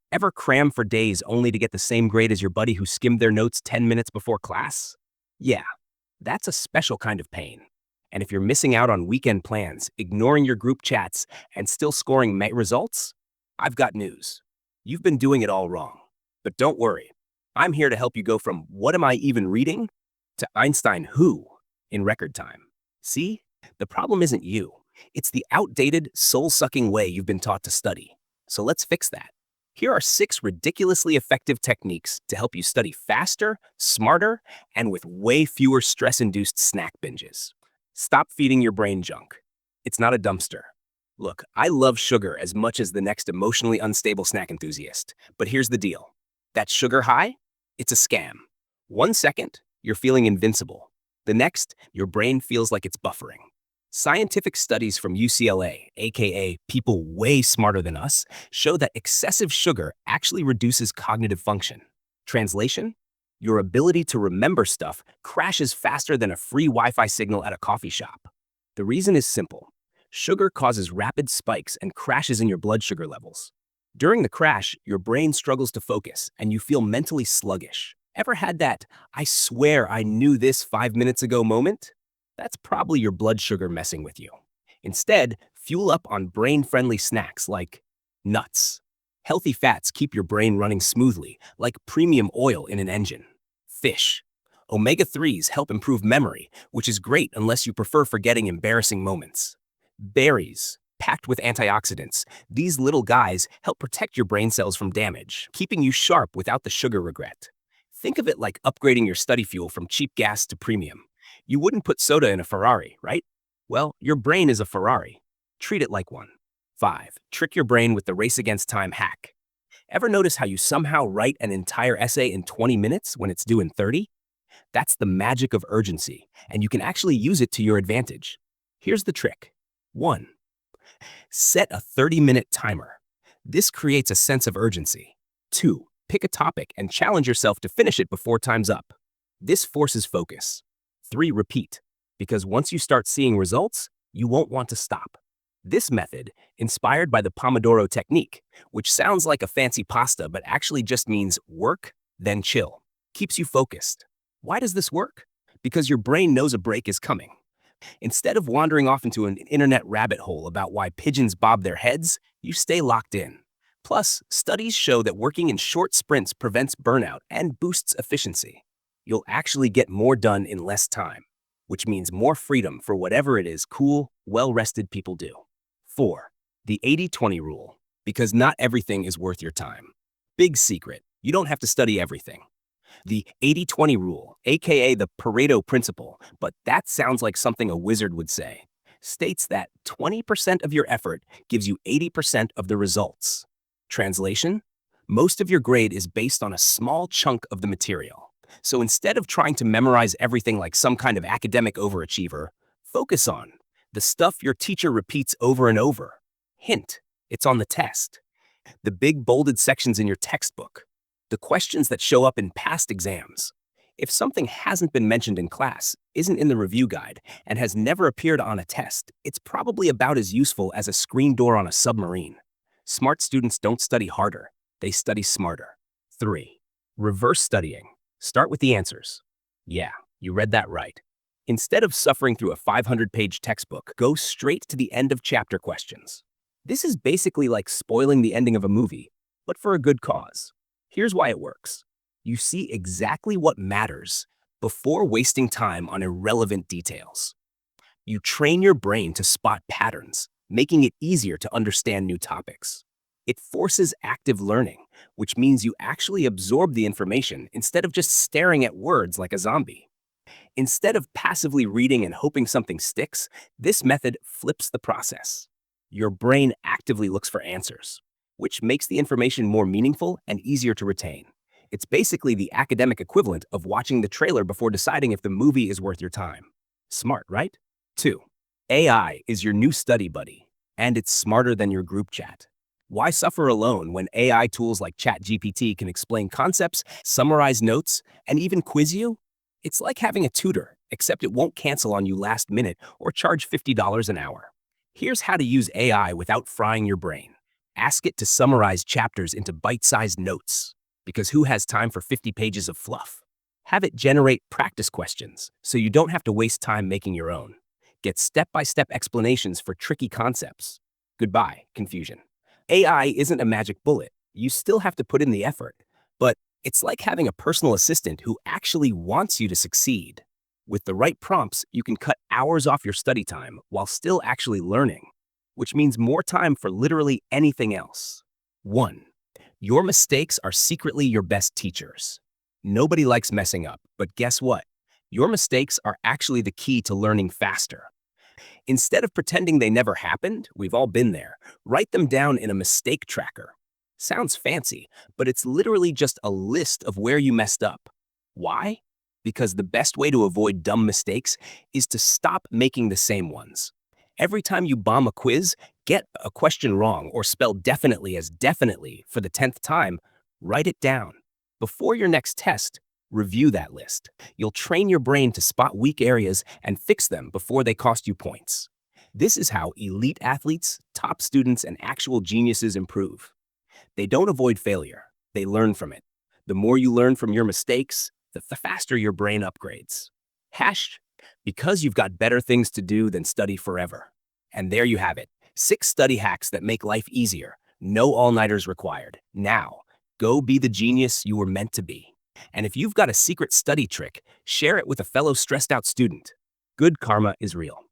Ever cram for days only to get the same grade as your buddy who skimmed their notes 10 minutes before class? Yeah, that's a special kind of pain. And if you're missing out on weekend plans, ignoring your group chats, and still scoring results, I've got news. You've been doing it all wrong. But don't worry, I'm here to help you go from what am I even reading to Einstein who in record time. See, the problem isn't you. It's the outdated, soul-sucking way you've been taught to study. So let's fix that. Here are 6 ridiculously effective techniques to help you study faster, smarter, and with way fewer stress-induced snack binges. Stop feeding your brain junk. It's not a dumpster. Look, I love sugar as much as the next emotionally unstable snack enthusiast. But here's the deal. That sugar high? It's a scam. 1 second, you're feeling invincible. The next, your brain feels like it's buffering. Scientific studies from UCLA, aka people way smarter than us, show that excessive sugar actually reduces cognitive function. Translation? Your ability to remember stuff crashes faster than a free Wi-Fi signal at a coffee shop. The reason is simple. Sugar causes rapid spikes and crashes in your blood sugar levels. During the crash, your brain struggles to focus and you feel mentally sluggish. Ever had that, I swear I knew this 5 minutes ago moment? That's probably your blood sugar messing with you. Instead, fuel up on brain-friendly snacks like nuts. Healthy fats keep your brain running smoothly, like premium oil in an engine. Fish. Omega-3s help improve memory, which is great unless you prefer forgetting embarrassing moments. Berries. Packed with antioxidants, these little guys help protect your brain cells from damage, keeping you sharp without the sugar regret. Think of it like upgrading your study fuel from cheap gas to premium. You wouldn't put soda in a Ferrari, right? Well, your brain is a Ferrari. Treat it like one. 5. Trick your brain with the race against time hack. Ever notice how you somehow write an entire essay in 20 minutes when it's due in 30? That's the magic of urgency, and you can actually use it to your advantage. Here's the trick. 1. Set a 30-minute timer. This creates a sense of urgency. 2. Pick a topic and challenge yourself to finish it before time's up. This forces focus. 3. Repeat, because once you start seeing results, you won't want to stop. This method, inspired by the Pomodoro technique, which sounds like a fancy pasta but actually just means work, then chill, keeps you focused. Why does this work? Because your brain knows a break is coming. Instead of wandering off into an internet rabbit hole about why pigeons bob their heads, you stay locked in. Plus, studies show that working in short sprints prevents burnout and boosts efficiency. You'll actually get more done in less time, which means more freedom for whatever it is cool, well-rested people do. 4. The 80-20 rule, because not everything is worth your time. Big secret, you don't have to study everything. The 80-20 rule, aka the Pareto principle, but that sounds like something a wizard would say, states that 20% of your effort gives you 80% of the results. Translation? Most of your grade is based on a small chunk of the material. So instead of trying to memorize everything like some kind of academic overachiever, focus on the stuff your teacher repeats over and over. Hint, it's on the test. The big bolded sections in your textbook. The questions that show up in past exams. If something hasn't been mentioned in class, isn't in the review guide, and has never appeared on a test, it's probably about as useful as a screen door on a submarine. Smart students don't study harder, they study smarter. 3. Reverse studying. Start with the answers. Yeah, you read that right. Instead of suffering through a 500-page textbook, go straight to the end of chapter questions. This is basically like spoiling the ending of a movie, but for a good cause. Here's why it works. You see exactly what matters before wasting time on irrelevant details. You train your brain to spot patterns, making it easier to understand new topics. It forces active learning, which means you actually absorb the information instead of just staring at words like a zombie. Instead of passively reading and hoping something sticks, this method flips the process. Your brain actively looks for answers, which makes the information more meaningful and easier to retain. It's basically the academic equivalent of watching the trailer before deciding if the movie is worth your time. Smart, right? 2. AI is your new study buddy, and it's smarter than your group chat. Why suffer alone when AI tools like ChatGPT can explain concepts, summarize notes, and even quiz you? It's like having a tutor, except it won't cancel on you last minute or charge $50 an hour. Here's how to use AI without frying your brain. Ask it to summarize chapters into bite-sized notes, because who has time for 50 pages of fluff? Have it generate practice questions so you don't have to waste time making your own. Get step-by-step explanations for tricky concepts. Goodbye, confusion. AI isn't a magic bullet. You still have to put in the effort, but it's like having a personal assistant who actually wants you to succeed. With the right prompts, you can cut hours off your study time while still actually learning, which means more time for literally anything else. 1. Your mistakes are secretly your best teachers. Nobody likes messing up, but guess what? Your mistakes are actually the key to learning faster. Instead of pretending they never happened, we've all been there, write them down in a mistake tracker. Sounds fancy, but it's literally just a list of where you messed up. Why? Because the best way to avoid dumb mistakes is to stop making the same ones. Every time you bomb a quiz, get a question wrong or spell definitely as definitely for the 10th time, write it down. Before your next test, review that list. You'll train your brain to spot weak areas and fix them before they cost you points. This is how elite athletes, top students, and actual geniuses improve. They don't avoid failure, they learn from it. The more you learn from your mistakes, the faster your brain upgrades. Hash, because you've got better things to do than study forever. And there you have it, 6 study hacks that make life easier. No all-nighters required. Now, go be the genius you were meant to be. And if you've got a secret study trick, share it with a fellow stressed out student. Good karma is real.